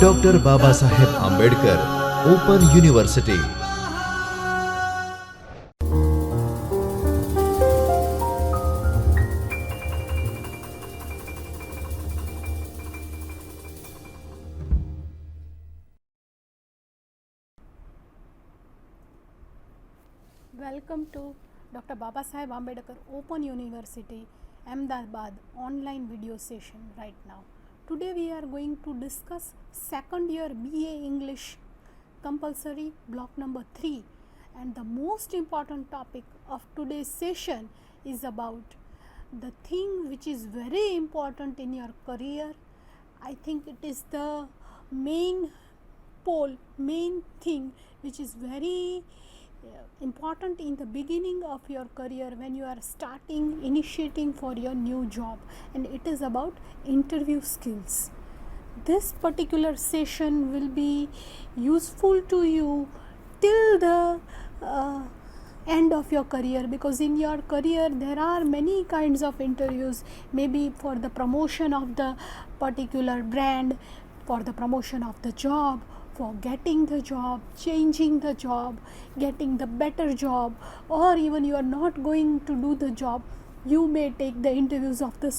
Dr. Babasaheb Ambedkar Open University. Welcome to Dr. Babasaheb Ambedkar Open University, Ahmedabad online video session right now. Today we are going to discuss second year BA English compulsory block number 3, and the most important topic of today's session is about the thing which is very important in your career. I think it is the main thing which is very important in the beginning of your career when you are initiating for your new job, and it is about interview skills. This particular session will be useful to you till the end of your career, because in your career there are many kinds of interviews, maybe for the promotion of the particular brand, for the promotion of the job, for getting the job, changing the job, getting the better job, or even you are not going to do the job, you may take the interviews of the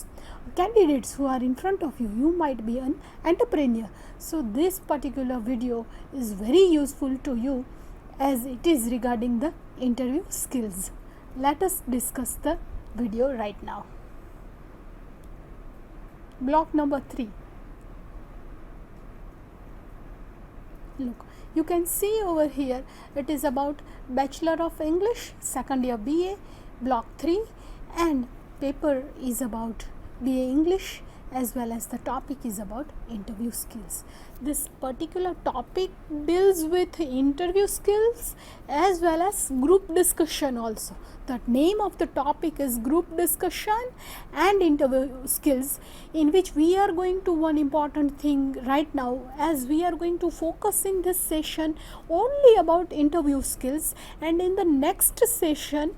candidates who are in front of you. You might be an entrepreneur. So this particular video is very useful to you as it is regarding the interview skills. Let us discuss the video right now. Block number 3. Look, you can see over here it is about Bachelor of English second year BA block 3, and paper is about BA English as well as the topic is about interview skills. This particular topic deals with interview skills as well as group discussion also. The name of the topic is group discussion and interview skills, in which we are going to one important thing right now, as we are going to focus in this session only about interview skills, and in the next session,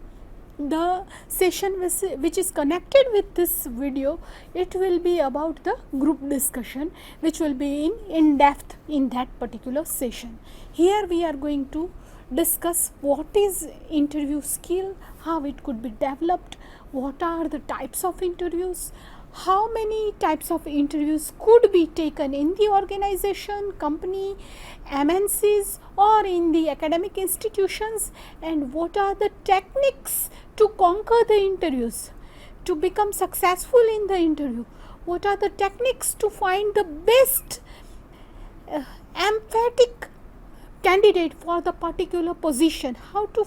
the session which is connected with this video, it will be about the group discussion, which will be in depth in that particular session. Here we are going to discuss what is interview skill, how it could be developed, what are the types of interviews, how many types of interviews could be taken in the organization, company, MNCs, or in the academic institutions, and what are the techniques to conquer the interviews, to become successful in the interview, what are the techniques to find the best emphatic candidate for the particular position, how to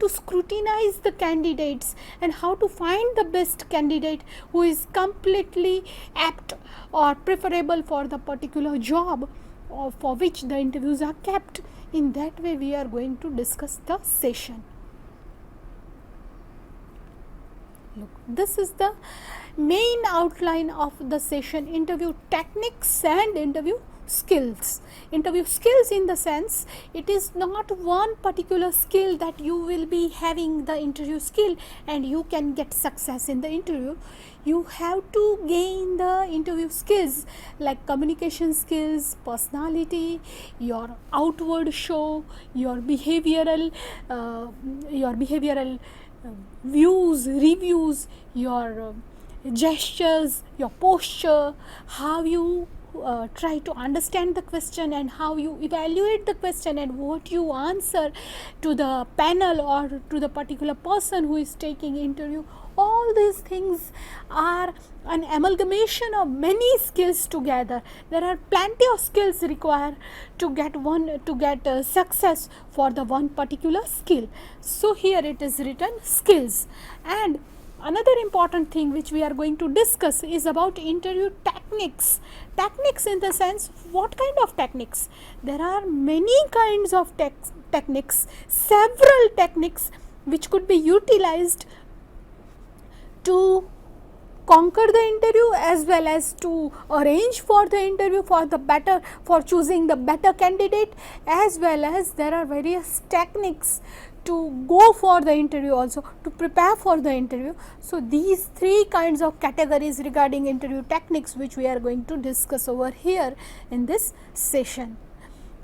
scrutinize the candidates, and how to find the best candidate who is completely apt or preferable for the particular job or for which the interviews are kept. In that way we are going to discuss the session. Look, this is the main outline of the session: interview techniques and interview skills. Interview skills in the sense, it is not one particular skill that you will be having the interview skill and you can get success in the interview. You have to gain the interview skills like communication skills, personality, your outward show, your behavioral views, reviews, your gestures, your posture, how you try to understand the question and how you evaluate the question, and what you answer to the panel or to the particular person who is taking interview. All these things are an amalgamation of many skills together. There are plenty of skills required to get success for the one particular skill. So here it is written skills. And another important thing which we are going to discuss is about interview techniques. Techniques in the sense, what kind of techniques? There are many kinds of techniques, several techniques which could be utilized to conquer the interview as well as to arrange for the interview for choosing the better candidate, as well as there are various techniques to go for the interview also, to prepare for the interview. So, these three kinds of categories regarding interview techniques which we are going to discuss over here in this session.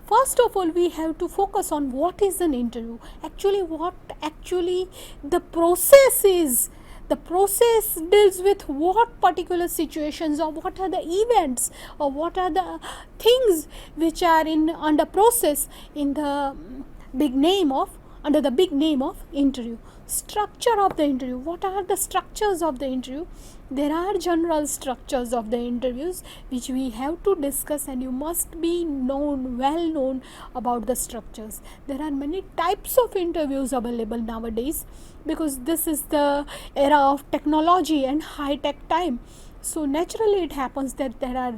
First of all, we have to focus on what is an interview. What the process is. The process deals with what particular situations, or what are the events, or what are the things which are under process in the under the big name of interview. Structure of the interview. What are the structures of the interview? There are general structures of the interviews which we have to discuss, and you must be well known about the structures. There are many types of interviews available nowadays, because this is the era of technology and high tech time. So naturally it happens that there are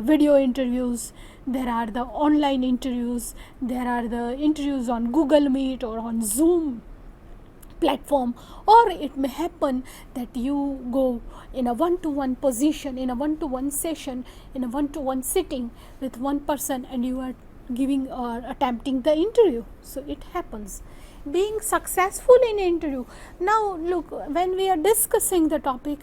video interviews, there are the online interviews, there are the interviews on Google Meet or on Zoom platform, or it may happen that you go in a one-to-one position, in a one-to-one session, in a one-to-one sitting with one person, and you are giving or attempting the interview. So it happens. Being successful in interview. Now look, when we are discussing the topic,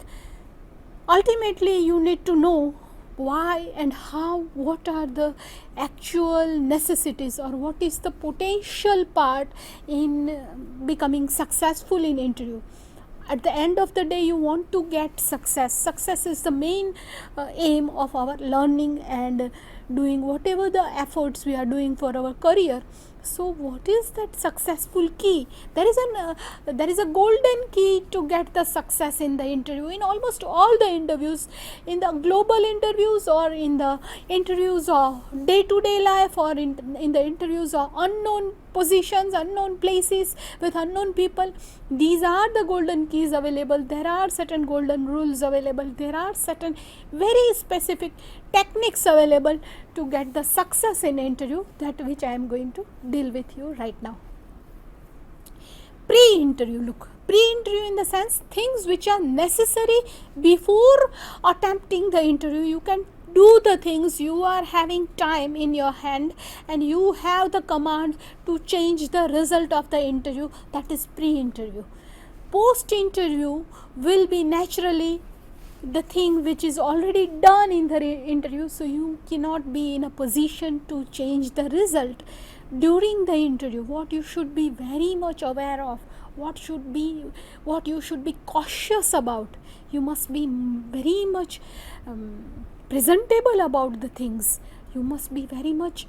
ultimately you need to know why and how, what are the actual necessities, or what is the potential part in becoming successful in interview. At the end of the day, you want to get success. Success is the main aim of our learning and doing whatever the efforts we are doing for our career. So what is that successful key? There is a golden key to get the success in the interview. In almost all the interviews, in the global interviews, or in the interviews of day-to-day life, or in the interviews of unknown positions, unknown places with unknown people, these are the golden keys available. There are certain golden rules available. There are certain very specific techniques available to get the success in interview, that which I am going to deal with you right now. Pre-interview. Look, pre-interview in the sense, things which are necessary before attempting the interview. You can do the things, you are having time in your hand, and you have the command to change the result of the interview. That is pre-interview. Post-interview will be naturally the thing which is already done in the interview, so you cannot be in a position to change the result. During the interview, what you should be very much aware of, what you should be cautious about, you must be very much presentable about the things. You must be very much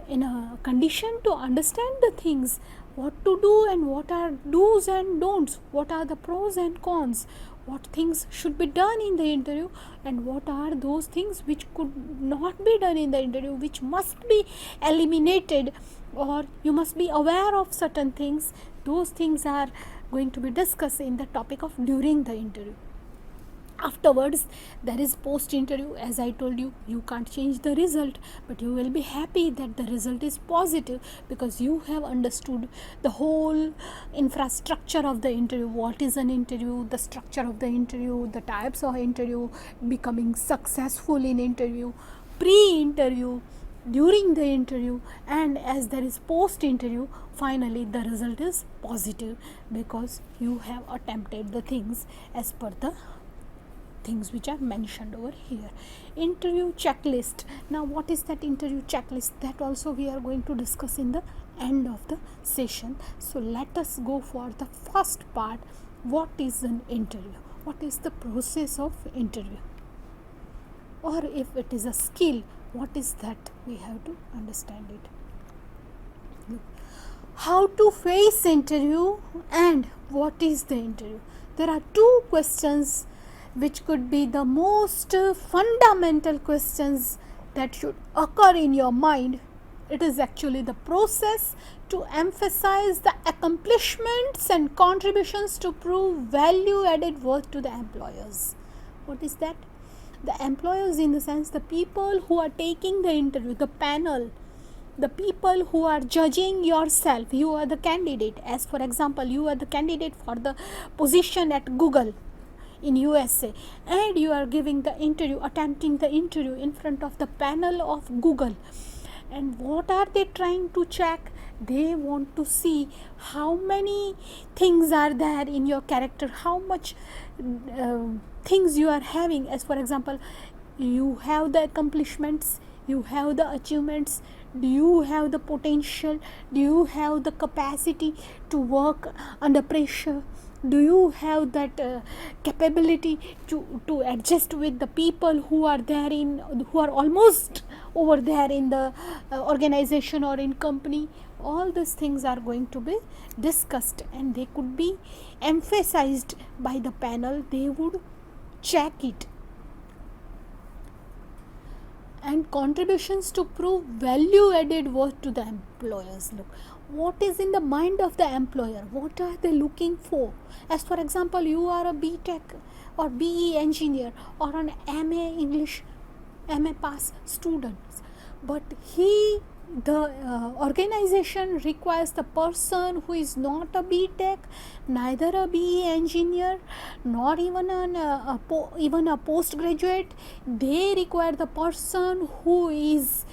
in a condition to understand the things, what to do and what are do's and don'ts, what are the pros and cons, what things should be done in the interview, and what are those things which could not be done in the interview, which must be eliminated, or you must be aware of certain things. Those things are going to be discussed in the topic of during the interview. Afterwards, there is post-interview. As I told you, you can't change the result, but you will be happy that the result is positive, because you have understood the whole infrastructure of the interview. What is an interview, the structure of the interview, the types of interview, becoming successful in interview, pre-interview, during the interview, and as there is post-interview, finally the result is positive, because you have attempted the things as per the things which are mentioned over here. Interview checklist. Now what is that interview checklist? That also we are going to discuss in the end of the session. So let us go for the first part. What is an interview? What is the process of interview? Or if it is a skill, what is that? We have to understand it. How to face interview and what is the interview? There are two questions which could be the most fundamental questions that should occur in your mind. It is actually the process to emphasize the accomplishments and contributions to prove value added worth to the employers. What is that? The employers, in the sense, the people who are taking the interview, the panel, the people who are judging yourself. You are the candidate. As for example, you are the candidate for the position at Google in USA, and you are giving the interview, attempting the interview in front of the panel of Google. And what are they trying to check? They want to see how many things are there in your character, how much things you are having. As for example, you have the accomplishments, you have the achievements, do you have the potential, do you have the capacity to work under pressure, do you have that capability to adjust with the people who are there in, who are almost over there in the organization or in company. All these things are going to be discussed and they could be emphasized by the panel. They would check it. And contributions to prove value added worth to the employers. Look, what is in the mind of the employer, what are they looking for? As for example, you are a B.Tech or BE engineer or an MA English, MA pass student, but the organization requires the person who is not a B.Tech, neither a BE engineer, nor even even a postgraduate. They require the person who is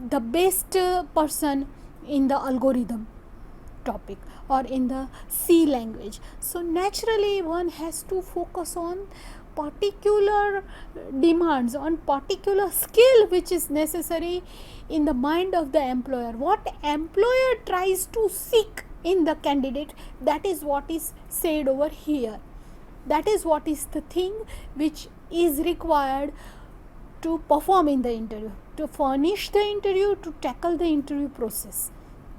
the best person in the algorithm topic or in the C language. So naturally one has to focus on particular demands, on particular skill which is necessary in the mind of the employer. What employer tries to seek in the candidate, that is what is said over here. That is what is the thing which is required to perform in the interview, to furnish the interview, to tackle the interview process.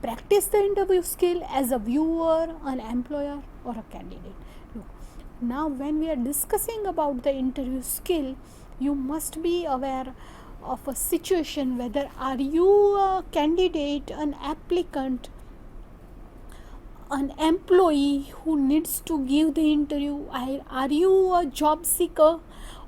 Practice the interview skill as a viewer, an employer or a candidate. Look, now when we are discussing about the interview skill, you must be aware of a situation, whether are you a candidate, an applicant, an employee who needs to give the interview. Are you a job seeker,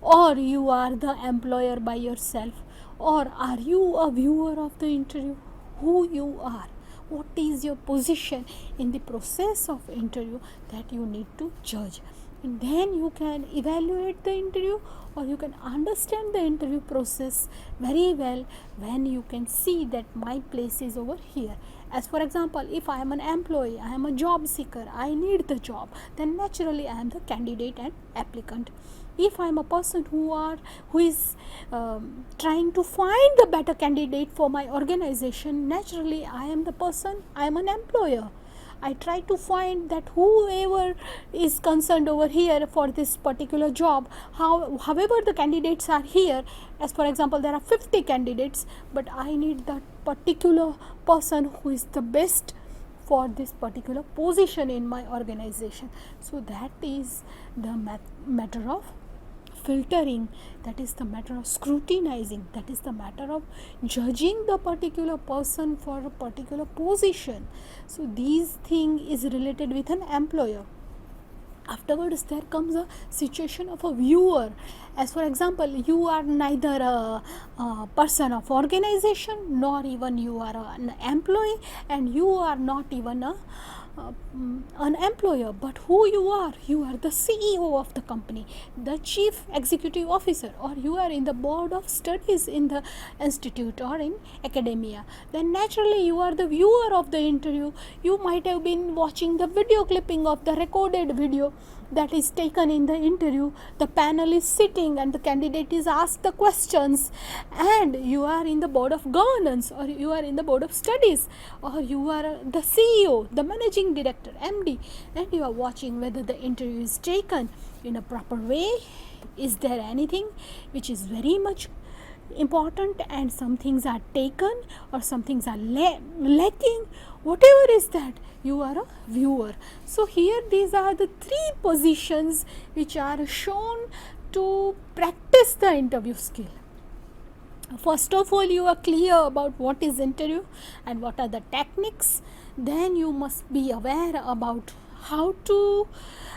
or you are the employer by yourself, or are you a viewer of the interview? Who you are, what is your position in the process of interview, that you need to judge. And then you can evaluate the interview, or you can understand the interview process very well when you can see that my place is over here. As for example, if I am an employee, I am a job seeker, I need the job, then naturally I am the candidate and applicant. If I am a person who is trying to find the better candidate for my organization, naturally I am the person, I am an employer. I try to find that whoever is concerned over here for this particular job, however the candidates are here, as for example there are 50 candidates, but I need that particular person who is the best for this particular position in my organization. So that is the matter of filtering, that is the matter of scrutinizing, that is the matter of judging the particular person for a particular position. So these thing is related with an employer. Afterwards there comes a situation of a viewer. As for example, you are neither a person of organization, nor even you are an employee, and you are not even an employer, but who you are the CEO of the company, the chief executive officer, or you are in the board of studies in the institute or in academia. Then naturally you are the viewer of the interview. You might have been watching the video clipping of the recorded video that is taken in the interview. The panel is sitting and the candidate is asked the questions, and you are in the board of governance, or you are in the board of studies, or you are the CEO, the managing director, MD, and you are watching whether the interview is taken in a proper way. Is there anything which is very much important and some things are taken or some things are lacking? Whatever is that, you are a viewer. So here these are the three positions which are shown to practice the interview skill. First of all, you are clear about what is interview and what are the techniques. Then you must be aware about how to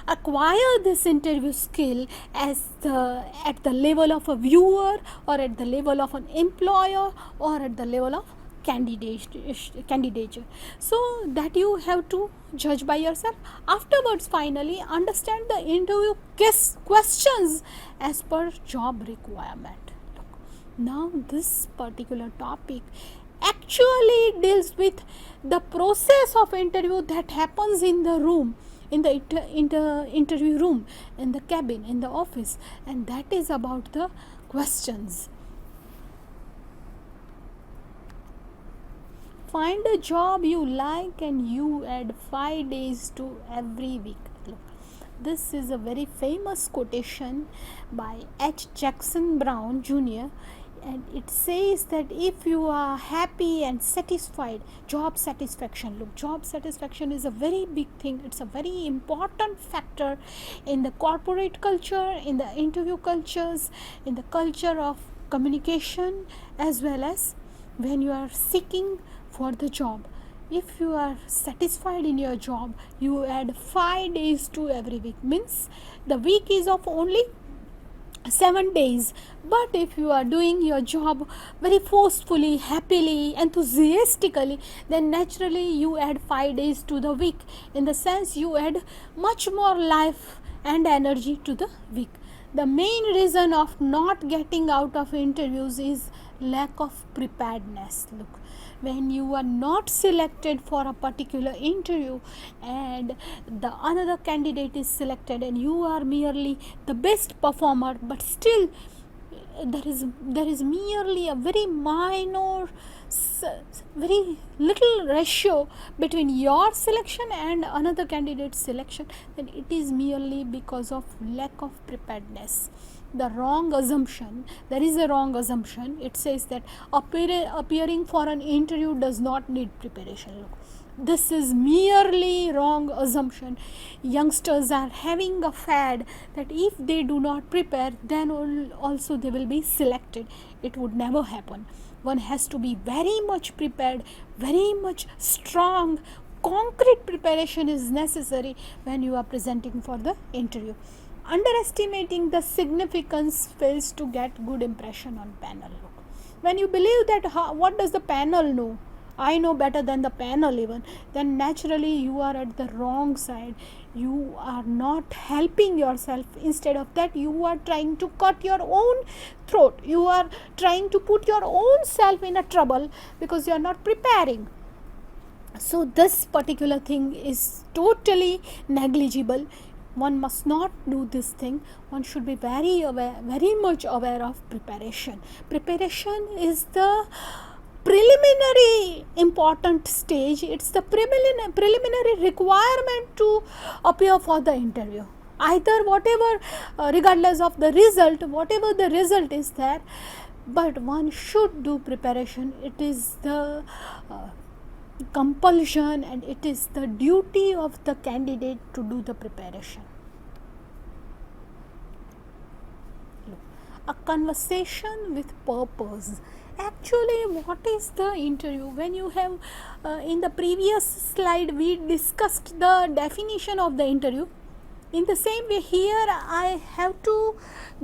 acquire this interview skill at the level of a viewer, or at the level of an employer, or at the level of candidature. So that you have to judge by yourself. Afterwards, finally, understand the interview questions as per job requirement. Now this particular topic actually deals with the process of interview that happens in the room, in the interview room, in the cabin, in the office, and that is about the questions. Find a job you like and you add 5 days to every week. Look, this is a very famous quotation by H. Jackson Brown Jr., and it says that if you are happy and satisfied, job satisfaction, look, job satisfaction is a very big thing. It's a very important factor in the corporate culture, in the interview cultures, in the culture of communication, as well as when you are seeking for the job. If you are satisfied in your job, you add 5 days to every week, means the week is of only 7 days, but if you are doing your job very forcefully, happily, enthusiastically, then naturally you add 5 days to the week. In the sense, you add much more life and energy to the week. The main reason of not getting out of interviews is lack of preparedness. Look, when you are not selected for a particular interview and the another candidate is selected and you are merely the best performer, but still there is merely a very minor, very little ratio between your selection and another candidate's selection, then it is merely because of lack of preparedness. The wrong assumption, there is a wrong assumption. It says that appearing for an interview does not need preparation. Look, this is merely wrong assumption. Youngsters are having a fad that if they do not prepare, then also they will be selected. It would never happen. One has to be very much prepared, very much strong. Concrete preparation is necessary when you are presenting for the interview. Underestimating the significance fails to get good impression on panel. Look, when you believe that what does the panel know, I know better than the panel even, then naturally you are at the wrong side. You are not helping yourself. Instead of that, you are trying to cut your own throat. You are trying to put your own self in a trouble because you are not preparing. So this particular thing is totally negligible. One must not do this thing. One should be very aware, very much aware of preparation. Preparation is the preliminary important stage. It's the preliminary requirement to appear for the interview. Either whatever, regardless of the result, whatever the result is there, but one should do preparation. It is the compulsion and it is the duty of the candidate to do the preparation. Look, a conversation with purpose. Actually, what is the interview? When you have in the previous slide we discussed the definition of the interview. In the same way, here I have to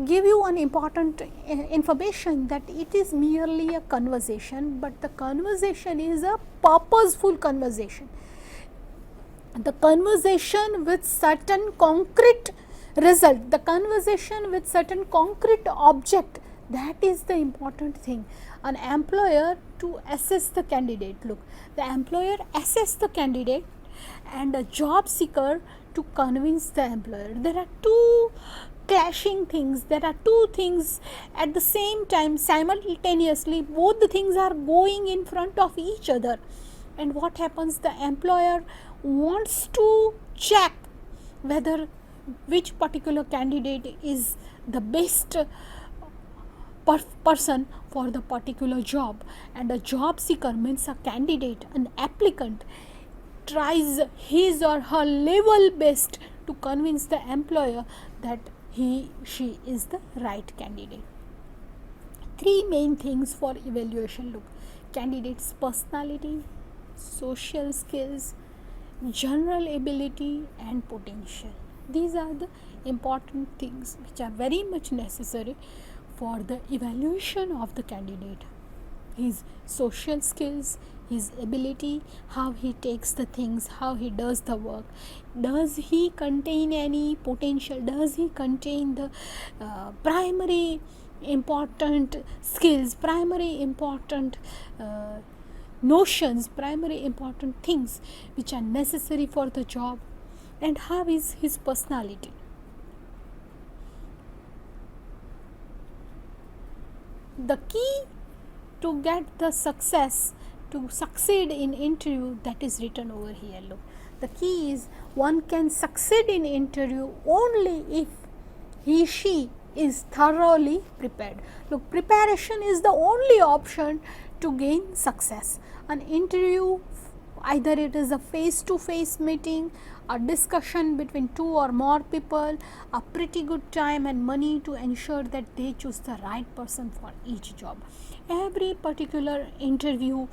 give you an important information that it is merely a conversation, but the conversation is a purposeful conversation. The conversation with certain concrete result, the conversation with certain concrete object, that is the important thing. An employer to assess the candidate. Look, the employer assess the candidate and a job seeker to convince the employer. There are two clashing things. There are two things at the same time, simultaneously. Both the things are going in front of each other. And what happens? The employer wants to check whether which particular candidate is the best person for the particular job, and a job seeker means a candidate, an applicant, tries his or her level best to convince the employer that she is the right candidate. Three main things for evaluation. Look, candidate's personality, social skills, general ability and potential. These are the important things which are very much necessary for the evaluation of the candidate. His social skills, his ability, how he takes the things, how he does the work. Does he contain any potential? Does he contain the primary important skills, primary important notions, primary important things which are necessary for the job, and how is his personality. The key to get the success, to succeed in interview, that is written over here. Look, the key is one can succeed in interview only if he she is thoroughly prepared. Look, preparation is the only option to gain success. An interview, either it is a face to face meeting, a discussion between two or more people, a pretty good time and money to ensure that they choose the right person for each job. Every particular interviewer,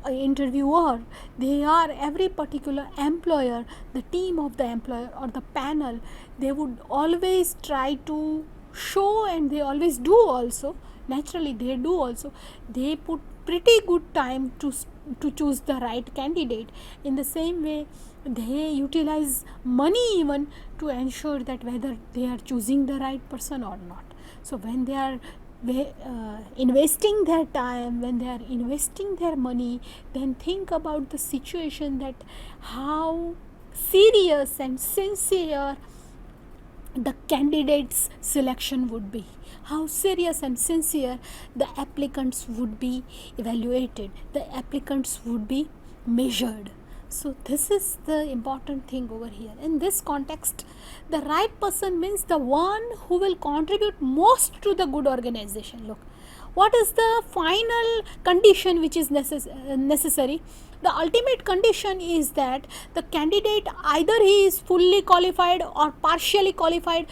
every particular employer, the team of the employer or the panel, they would always try to show, and they always do also, naturally they do also, they put pretty good time to choose the right candidate. In the same way, they utilize money even to ensure that whether they are choosing the right person or not. So when they are investing their time, when they are investing their money, then think about the situation, that how serious and sincere the candidate's selection would be, how serious and sincere the applicants would be evaluated, the applicants would be measured. So this is the important thing over here. In this context, the right person means the one who will contribute most to the good organization. Look, what is the final condition which is necessary? The ultimate condition is that the candidate, either he is fully qualified or partially qualified,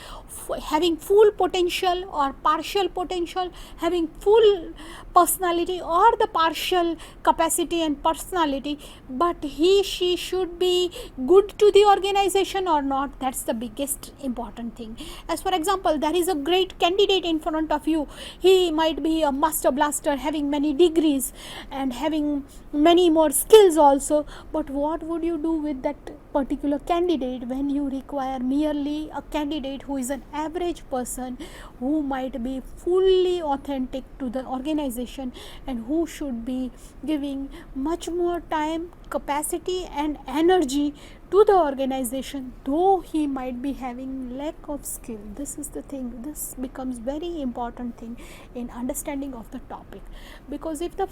having full potential or partial potential, having full personality or the partial capacity and personality, but she should be good to the organization or not. That's the biggest important thing. As for example, there is a great candidate in front of you. He might be a master blaster, having many degrees and having many more skills also, but what would you do with that particular candidate when you require merely a candidate who is an average person, who might be fully authentic to the organization and who should be giving much more time, capacity and energy to the organization, though he might be having lack of skill. This is the thing. This becomes very important thing in understanding of the topic, because if the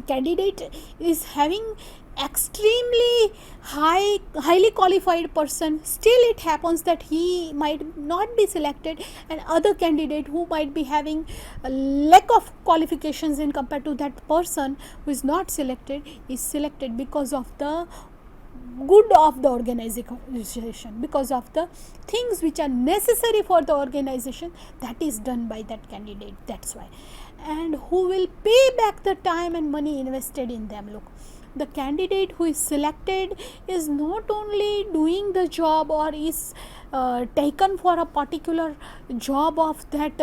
candidate is having extremely highly qualified person, still it happens that he might not be selected, and other candidate who might be having a lack of qualifications in compared to that person who is not selected is selected because of the good of the organization, because of the things which are necessary for the organization, that is done by that candidate. That's why. And who will pay back the time and money invested in them. Look, the candidate who is selected is not only doing the job or is taken for a particular job of that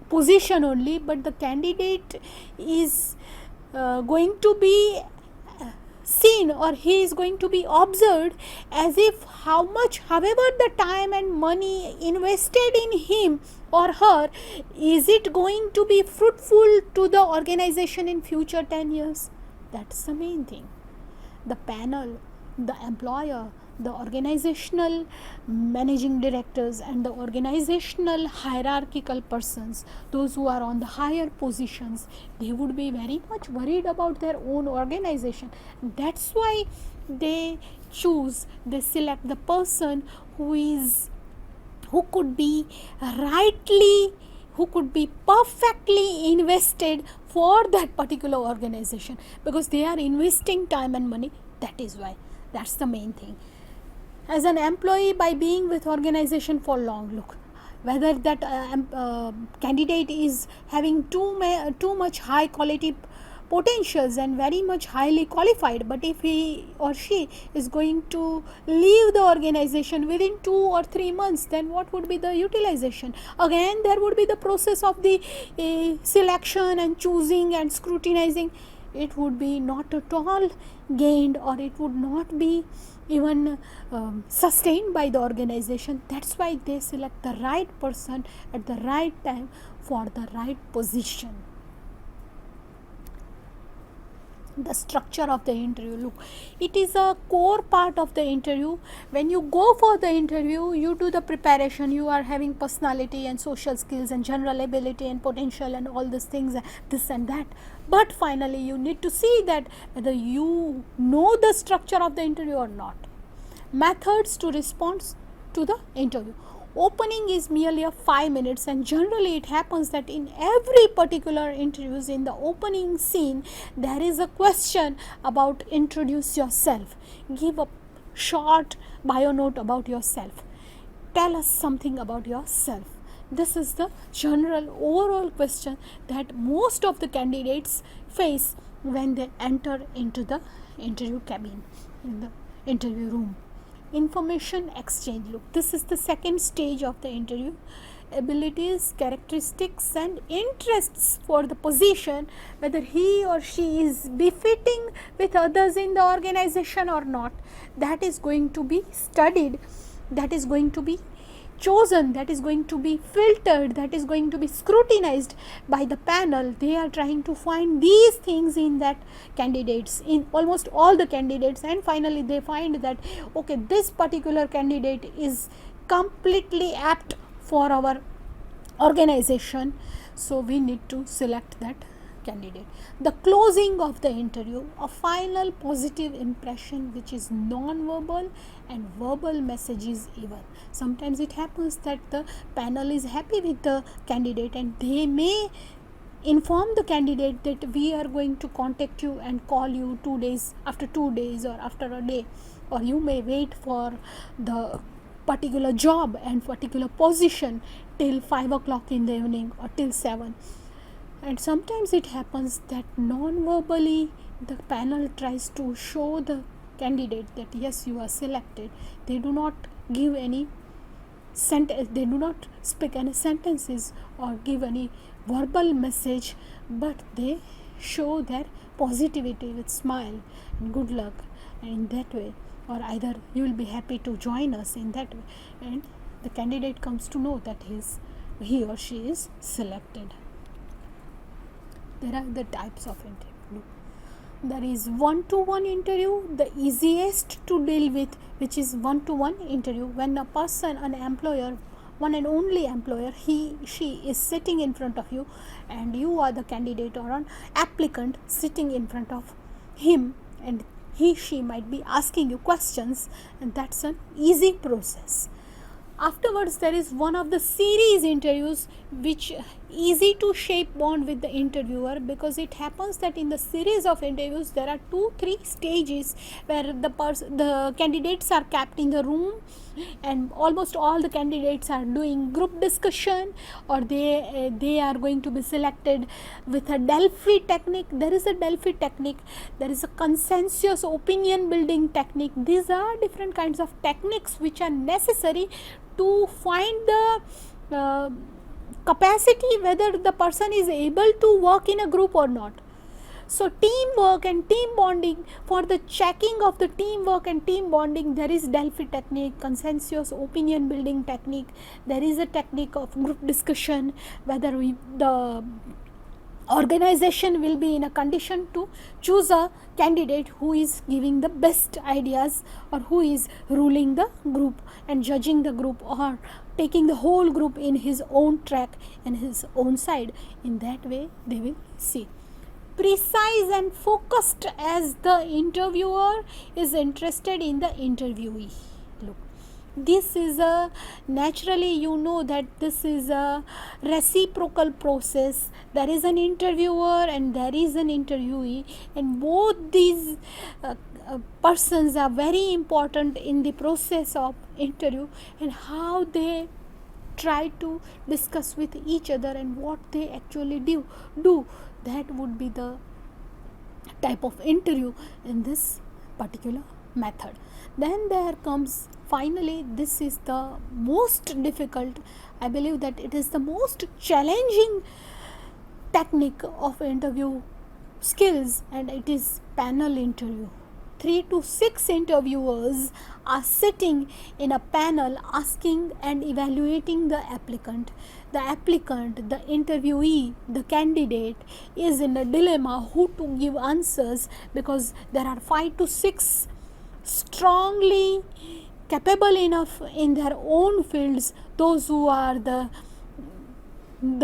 position only, but the candidate is going to be seen, or he is going to be observed as if however the time and money invested in him or her, is it going to be fruitful to the organization in future 10 years. That's the main thing. The panel, the employer, the organizational managing directors and the organizational hierarchical persons, those who are on the higher positions, they would be very much worried about their own organization. That's why they select the person who could be perfectly invested for that particular organization, because they are investing time and money. That is why. That's the main thing. As an employee, by being with organization for long, look, whether that candidate is having too much high quality potentials and very much highly qualified, but if he or she is going to leave the organization within 2 or 3 months, then what would be the utilization? Again, there would be the process of the selection and choosing and scrutinizing. It would be not at all gained, or it would not be even sustained by the organization. That's why they select the right person at the right time for the right position. The structure of the interview, look, it is a core part of the interview. When you go for the interview, you do the preparation, you are having personality and social skills and general ability and potential and all these things, this and that, but finally you need to see that whether you know the structure of the interview or not. Methods to respond to the interview. Opening is merely a 5 minutes, and generally it happens that in every particular interviews, in the opening scene, there is a question about introduce yourself, give a short bio note about yourself, tell us something about yourself. This is the general overall question that most of the candidates face when they enter into the interview cabin, in the interview room. Information exchange, look, this is the second stage of the interview. Abilities, characteristics and interests for the position, whether he or she is befitting with others in the organization or not, that is going to be studied, that is going to be chosen, that is going to be filtered, that is going to be scrutinized by the panel. They are trying to find these things in that candidates, in almost all the candidates, and finally they find that okay, this particular candidate is completely apt for our organization, so we need to select that candidate. The closing of the interview, a final positive impression which is non-verbal and verbal messages even. Sometimes it happens that the panel is happy with the candidate and they may inform the candidate that we are going to contact you and call you 2 days, after 2 days or after a day, or you may wait for the particular job and particular position till 5 o'clock in the evening or till 7. And sometimes it happens that non-verbally the panel tries to show the candidate that yes, you are selected. They do not give any they do not speak any sentences or give any verbal message, but they show their positivity with smile and good luck, and in that way, or either you will be happy to join us in that way, and the candidate comes to know that he or she is selected. There are the types of interview. There is one-to-one interview, the easiest to deal with, which is one-to-one interview. When a person, an employer, one and only employer, she is sitting in front of you and you are the candidate or an applicant sitting in front of him, and she might be asking you questions, and that's an easy process. Afterwards, there is one of the series interviews which easy to shape bond with the interviewer, because it happens that in the series of interviews there are 2-3 stages where the candidates are kept in the room, and almost all the candidates are doing group discussion, or they are going to be selected with a Delphi technique. There is a Delphi technique, there is a consensus opinion building technique. These are different kinds of techniques which are necessary to find the capacity whether the person is able to work in a group or not. So teamwork and team bonding, for the checking of the teamwork and team bonding, there is Delphi technique, consensus opinion building technique. There is a technique of group discussion, whether the organization will be in a condition to choose a candidate who is giving the best ideas, or who is ruling the group and judging the group, or taking the whole group in his own track and his own side. In that way they will see. Precise and focused, as the interviewer is interested in the interviewee. Look, this is a naturally, you know that this is a reciprocal process. There is an interviewer and there is an interviewee, and both these persons are very important in the process of interview, and how they try to discuss with each other and what they actually do. That would be the type of interview in this particular method. Then there comes finally, this is the most difficult, I believe that it is the most challenging technique of interview skills, and it is panel interview. 3 to 6 interviewers are sitting in a panel asking and evaluating the applicant. The applicant, the interviewee, the candidate is in a dilemma who to give answers, because there are 5 to 6 strongly capable enough in their own fields, those who are the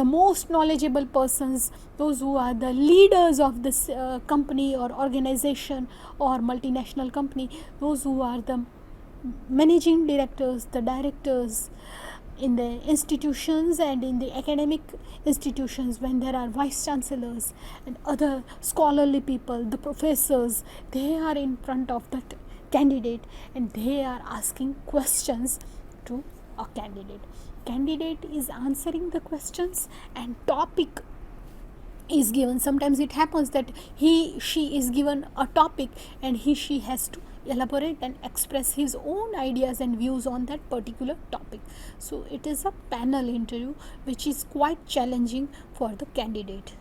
most knowledgeable persons, those who are the leaders of this company or organization or multinational company, those who are the managing directors, the directors in the institutions and in the academic institutions, when there are vice chancellors and other scholarly people, the professors, they are in front of that candidate and they are asking questions to a candidate. Candidate is answering the questions and topic is given. Sometimes it happens that she is given a topic and she has to elaborate and express his own ideas and views on that particular topic. So it is a panel interview which is quite challenging for the candidate.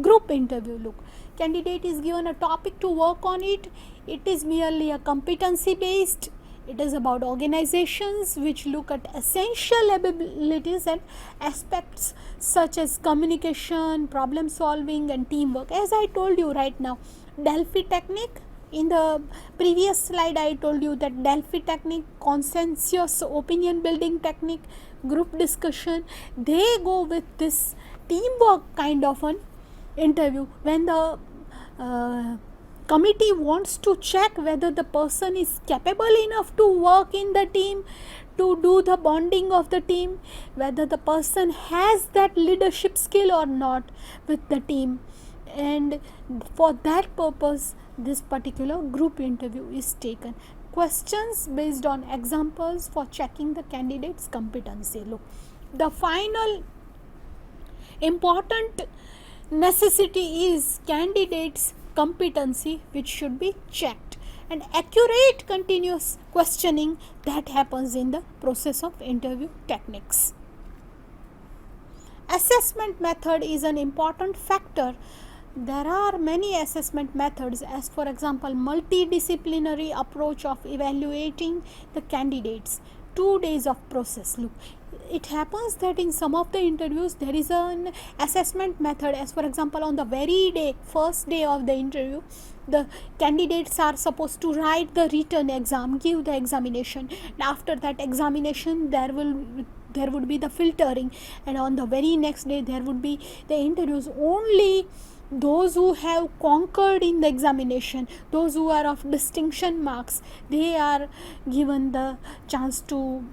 Group interview, look, candidate is given a topic to work on it. It is merely a competency based. It is about organizations which look at essential abilities and aspects such as communication, problem solving and teamwork. As I told you right now, Delphi technique, in the previous slide I told you that Delphi technique, consensus opinion building technique, group discussion, they go with this teamwork kind of an interview. When the committee wants to check whether the person is capable enough to work in the team, to do the bonding of the team, whether the person has that leadership skill or not with the team, and for that purpose this particular group interview is taken. Questions based on examples for checking the candidate's competency. Look, the final important necessity is candidates competency, which should be checked, and accurate continuous questioning that happens in the process of interview techniques. Assessment method is an important factor. There are many assessment methods, as for example multidisciplinary approach of evaluating the candidates. 2 days of process. Look, it happens that in some of the interviews there is an assessment method. As for example, on the very day, first day of the interview, the candidates are supposed to write the written exam, give the examination, and after that examination there would be the filtering, and on the very next day there would be the interviews. Only those who have conquered in the examination, those who are of distinction marks, they are given the chance to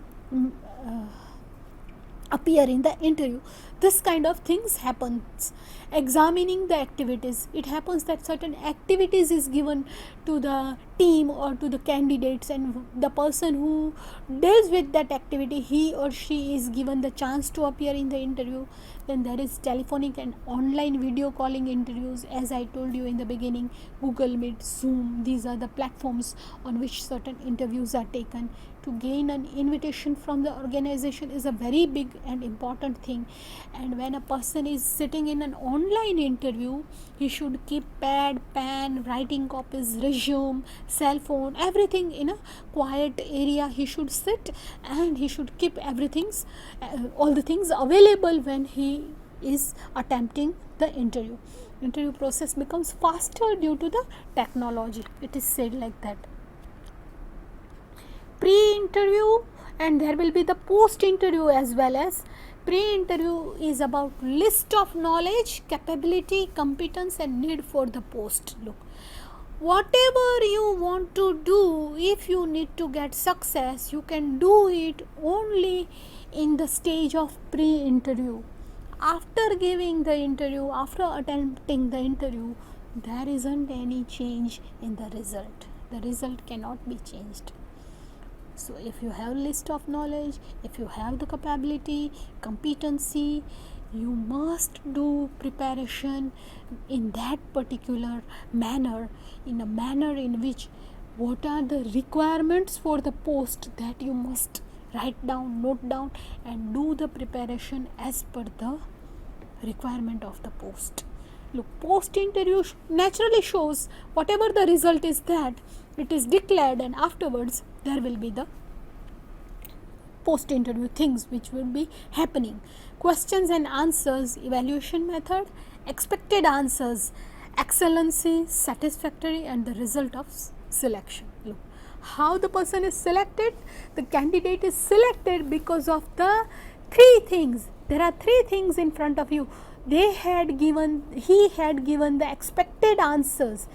appear in the interview. This kind of things happens. Examining the activities, it happens that certain activities is given to the team or to the candidates, and the person who deals with that activity, he or she is given the chance to appear in the interview. Then there is telephonic and online video calling interviews. As I told you in the beginning, Google Meet, Zoom, these are the platforms on which certain interviews are taken. To gain an invitation from the organization is a very big and important thing, and when a person is sitting in an online interview, he should keep pad, pen, writing copies, resume, cell phone, everything in a quiet area. He should sit and he should keep all the things available when he is attempting the interview. Interview process becomes faster due to the technology. It is said like that. Pre-interview, and there will be the post-interview as well. As pre-interview is about list of knowledge, capability, competence and need for the post. Look, whatever you want to do, if you need to get success, you can do it only in the stage of pre-interview. After giving the interview, after attempting the interview, there isn't any change in the result. The result cannot be changed. So if you have list of knowledge, if you have the capability, competency, you must do preparation in that particular manner, in a manner in which what are the requirements for the post, that you must write down, note down and do the preparation as per the requirement of the post. Look, post interview naturally shows whatever the result is, that it is declared, and afterwards there will be the post interview things which will be happening. Questions and answers, evaluation method, expected answers, excellency, satisfactory, and the result of selection. Look, how the person is selected. The candidate is selected because of the three things. There are three things in front of you. He had given the expected answers,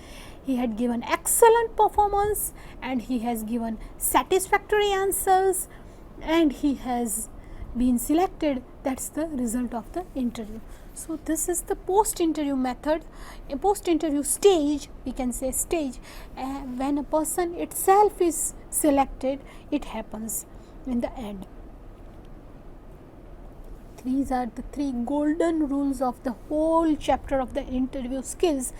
he had given excellent performance, and he has given satisfactory answers, and he has been selected. That's the result of the interview. So this is the post interview method. A post interview stage, we can say stage, when a person itself is selected, it happens in the end. These are the three golden rules of the whole chapter of the interview skills.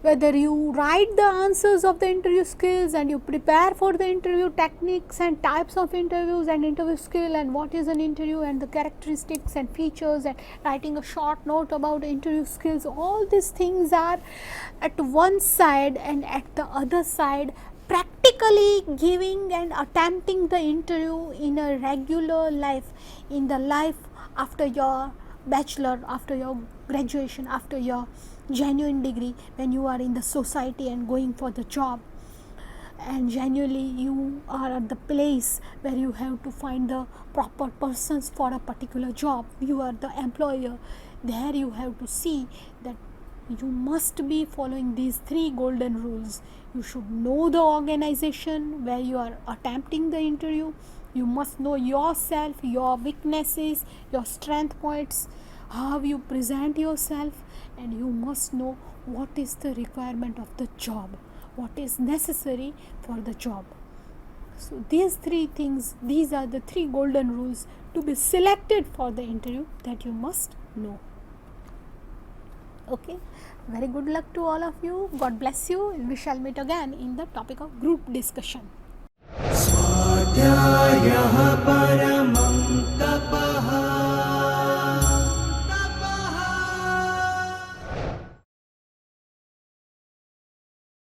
Whether you write the answers of the interview skills and you prepare for the interview techniques and types of interviews and interview skill and what is an interview and the characteristics and features, and writing a short note about interview skills, all these things are at one side, and at the other side practically giving and attempting the interview in a regular life, in the life after your bachelor, after your graduation, after your genuine degree, when you are in the society and going for the job, and genuinely you are at the place where you have to find the proper persons for a particular job. You are the employer. There you have to see that you must be following these three golden rules. You should know the organization where you are attempting the interview. You must know yourself, your weaknesses, your strength points, how you present yourself, and you must know what is the requirement of the job, what is necessary for the job. So these three things, these are the three golden rules to be selected for the interview that you must know. Okay, very good luck to all of you. God bless you. We shall meet again in the topic of group discussion. स्वाध्यायः परमं